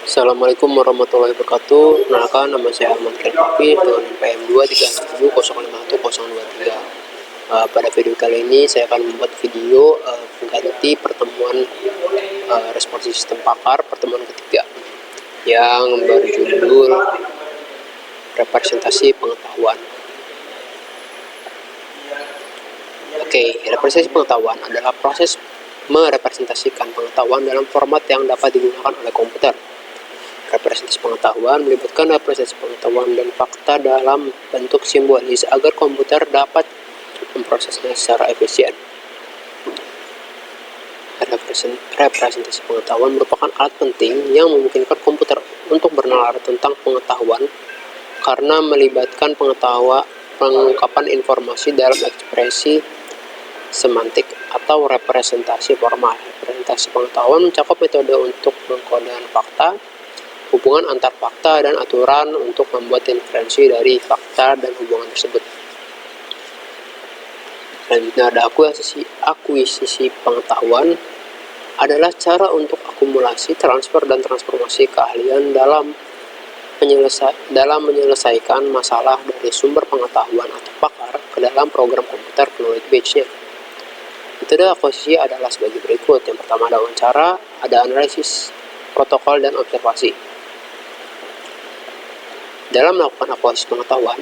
Assalamualaikum warahmatullahi wabarakatuh. Perkenalkan, nama saya Ahmad Khalil dengan NPM 237051023. Pada video kali ini saya akan membuat video pengganti pertemuan responsif sistem pakar pertemuan ketiga yang berjudul representasi pengetahuan. Representasi pengetahuan adalah proses merepresentasikan pengetahuan dalam format yang dapat digunakan oleh komputer. Representasi pengetahuan melibatkan representasi pengetahuan dan fakta dalam bentuk simbolis agar komputer dapat memprosesnya secara efisien. Representasi pengetahuan merupakan alat penting yang memungkinkan komputer untuk bernalar tentang pengetahuan karena melibatkan pengungkapan informasi dalam ekspresi semantik atau representasi formal. Representasi pengetahuan mencakup metode untuk pengkodean fakta, hubungan antar fakta, dan aturan untuk membuat inferensi dari fakta dan hubungan tersebut. Selanjutnya ada akuisisi pengetahuan adalah cara untuk akumulasi, transfer, dan transformasi keahlian dalam menyelesaikan masalah dari sumber pengetahuan atau pakar ke dalam program komputer knowledge base-nya. Metode akuisisi adalah sebagai berikut. Yang pertama ada wawancara, ada analisis, protokol, dan observasi. Dalam melakukan akuisisi pengetahuan,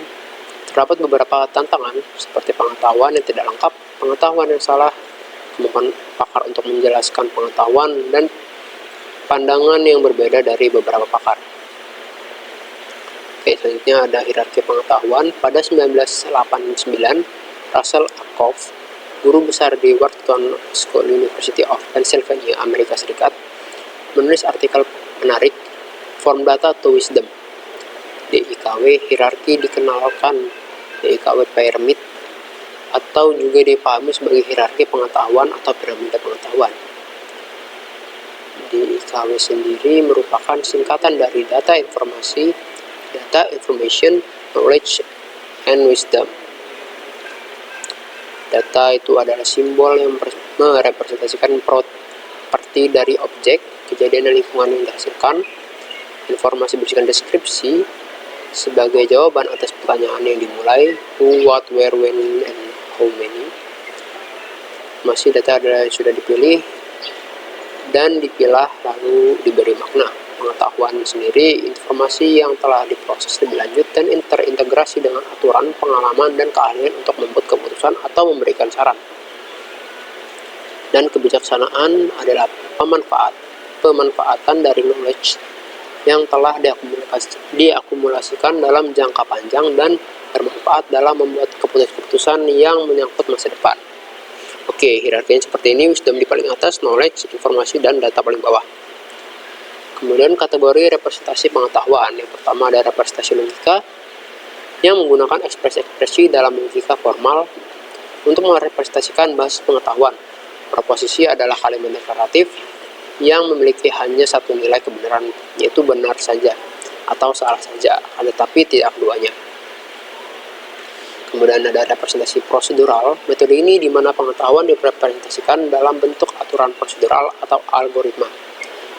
terdapat beberapa tantangan seperti pengetahuan yang tidak lengkap, pengetahuan yang salah, kemampuan pakar untuk menjelaskan pengetahuan, dan pandangan yang berbeda dari beberapa pakar. Selanjutnya ada hierarki pengetahuan. Pada 1989, Russell Ackoff, guru besar di Wharton School University of Pennsylvania, Amerika Serikat, menulis artikel menarik From Data to Wisdom. DIKW hierarki dikenalkan DIKW pyramid atau juga dipahami sebagai hierarki pengetahuan atau piramida pengetahuan. DIKW sendiri merupakan singkatan dari data information, knowledge, and wisdom. Data itu adalah simbol yang merepresentasikan properti dari objek, kejadian dan lingkungan yang dihasilkan. Informasi berisikan deskripsi sebagai jawaban atas pertanyaan yang dimulai who, what, where, when, and how many. Masih data adalah yang sudah dipilih dan dipilah lalu diberi makna. Pengetahuan sendiri informasi yang telah diproses lebih lanjut dan terintegrasi dengan aturan, pengalaman, dan keahlian untuk membuat keputusan atau memberikan saran. Dan kebijaksanaan adalah pemanfaatan dari knowledge yang telah diakumulasikan dalam jangka panjang dan bermanfaat dalam membuat keputusan yang menyangkut masa depan. Hierarkinya seperti ini. Wisdom di paling atas, knowledge, informasi, dan data paling bawah. Kemudian kategori representasi pengetahuan. Yang pertama ada representasi logika yang menggunakan ekspresi-ekspresi dalam logika formal untuk merepresentasikan basis pengetahuan. Proposisi adalah kalimat deklaratif yang memiliki hanya satu nilai kebenaran, yaitu benar saja atau salah saja, tetapi tidak keduanya. Kemudian ada representasi prosedural. Metode ini di mana pengetahuan direpresentasikan dalam bentuk aturan prosedural atau algoritma.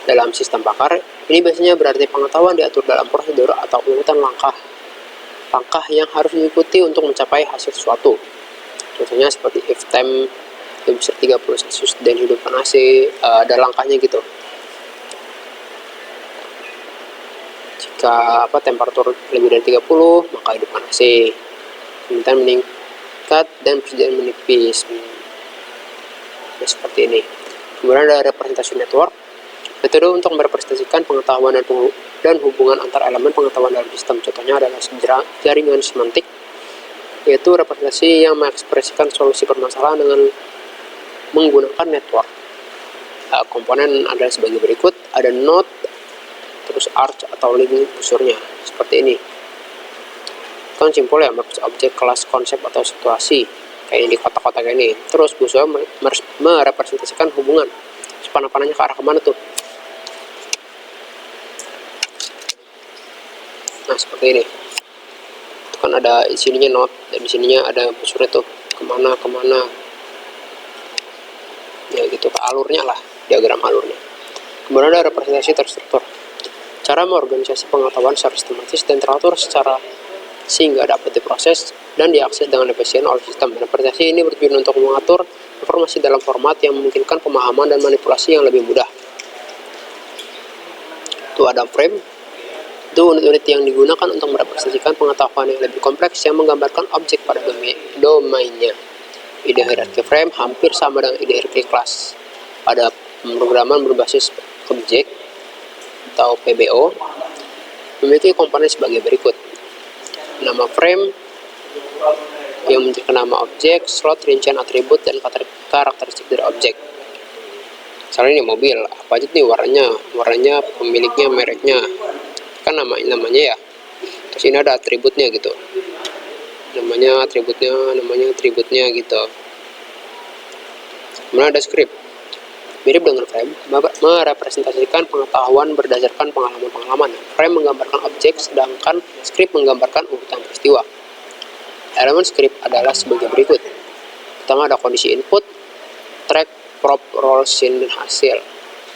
Dalam sistem pakar, ini biasanya berarti pengetahuan diatur dalam prosedur atau urutan langkah yang harus diikuti untuk mencapai hasil sesuatu. Contohnya seperti if time lebih besar 30 Celcius dan hidupkan AC, ada langkahnya gitu. Jika temperatur lebih dari 30, maka hidupkan AC. Kemudian meningkat dan persediaan menipis. Seperti ini. Kemudian ada representasi network. Metode untuk merepresentasikan pengetahuan dan hubungan antar elemen pengetahuan dalam sistem. Contohnya adalah jaringan semantik, yaitu representasi yang mengekspresikan solusi permasalahan dengan menggunakan network. Komponen adalah sebagai berikut. Ada node, terus arch atau link busurnya seperti ini. Kan simpel ya, objek, kelas, konsep, atau situasi kayak yang di kotak-kotak ini. Terus busur merepresentasikan hubungan. Panah-panahnya ke arah kemana tuh? Nah seperti ini. Itu kan ada di sininya node dan di sininya ada busurnya tuh kemana. Ya gitu, ke alurnya lah, diagram alurnya. Kemudian ada representasi terstruktur. Cara mengorganisasi pengetahuan secara sistematis dan teratur sehingga dapat diproses dan diakses dengan efisien oleh sistem. Representasi ini bertujuan untuk mengatur informasi dalam format yang memungkinkan pemahaman dan manipulasi yang lebih mudah. Itu ada frame. Itu unit-unit yang digunakan untuk merepresentasikan pengetahuan yang lebih kompleks yang menggambarkan objek pada domainnya. Ide hierarki frame hampir sama dengan ide hierarki kelas. Pada pemrograman berbasis objek atau PBO memiliki komponen sebagai berikut. Nama frame yang menjadi nama objek, slot, rincian atribut, dan karakteristik dari objek. Misalnya ini mobil, apa aja nih warnanya, pemiliknya, mereknya, kan namanya ya. Terus ini ada atributnya gitu, namanya atributnya gitu. Kemudian ada script, mirip dengan frame, merepresentasikan pengetahuan berdasarkan pengalaman-pengalaman. Frame menggambarkan objek, sedangkan script menggambarkan urutan peristiwa. Elemen script adalah sebagai berikut. Pertama ada kondisi input, track, prop, role, scene, dan hasil.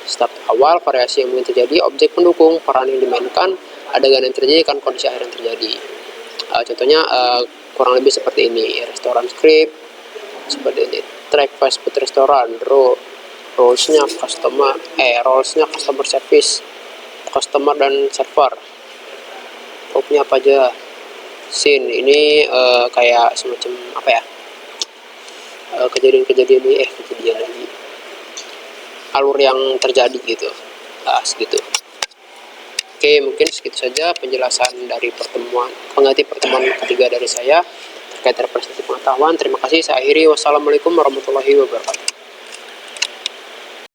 Start awal, variasi yang mungkin terjadi, objek pendukung, peran yang dimainkan, adegan yang terjadi, kan kondisi akhir yang terjadi. Contohnya kurang lebih seperti ini. Restoran script seperti ini. Track fast food restoran, rolesnya customer service, customer dan server. Propnya apa aja? Scene ini kayak semacam apa ya, kejadian lagi, alur yang terjadi gitu, segitu. Oke, mungkin segitu saja penjelasan dari pertemuan ketiga dari saya terkait representasi pengetahuan. Terima kasih, saya akhiri. Wassalamualaikum warahmatullahi wabarakatuh.